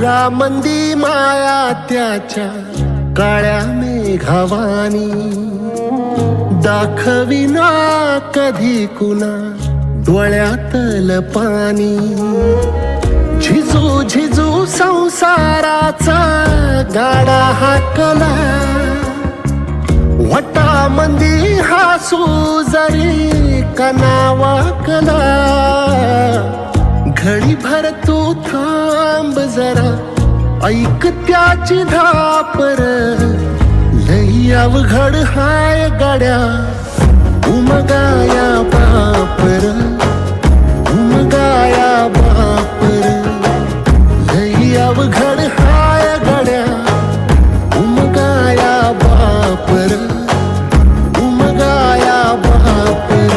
मंदी माया त्याच्या काळ्या मेघावानी, दाखविना कधी कुणा डोळ्यातल पाणी. झिजू झिजू संसाराचा गाडा हाकला, वटा मंदी हासू जरी कना वाकला. घडी भर तू थांब जरा, ऐक त्याची धापर. लई अवघड हाय गड्या उमगाया बापर, उमगाया बापर. लई अवघड हाय गड्या उमगाया बापर, उमगाया बापर.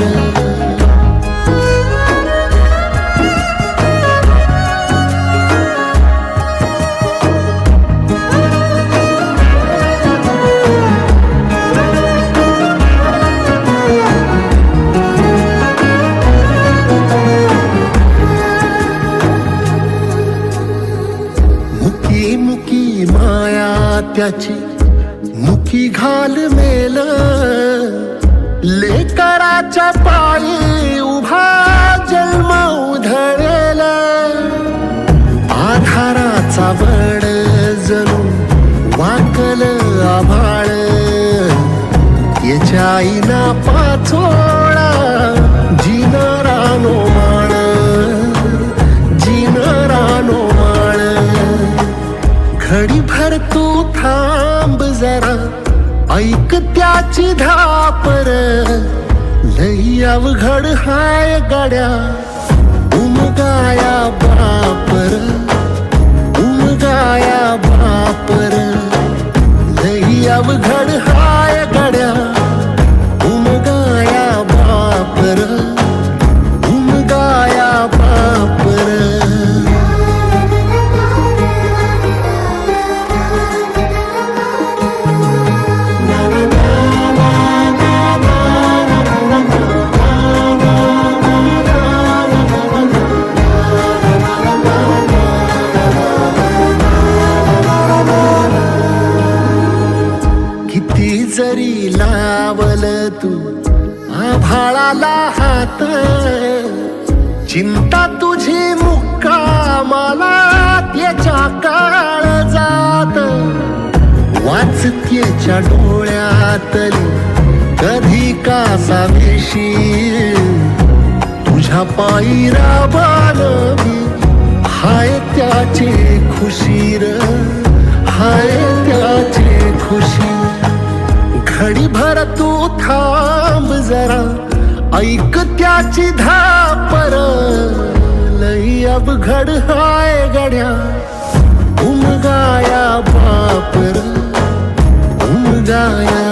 मुकी माया त्याची मुकी घाल मेल, लेकराच्या पायी उभा जन्म उधळेल. आधाराचा बड जणू वाकल आभाळ, याच्या आईना पाचोळा जिनरानो माळ, जिनरानो माळ. घडी भर तू थांब जरा, ऐक त्याची धापर. लई अवघड हाय गड्या उमगाया बापर, उमगाया बापर. लई अवघड हाय गड्या उमगाया बापर, उमगाया बापर. जरी लावल तू आभाळाला हात, चिंता तुझी मुक्कामाला त्याच्या काळजात. वाचतेच्या डोळ्यातली कधी कासा वेशी, तुझ्या पायी राबानवी हाय त्याचे खुशीर, हाय त्याचे खुशी. घडी भर तू थांब जरा, ऐक त्याची धापर. लई अवघड हाय गड्या उमगाया बापर, उमगाया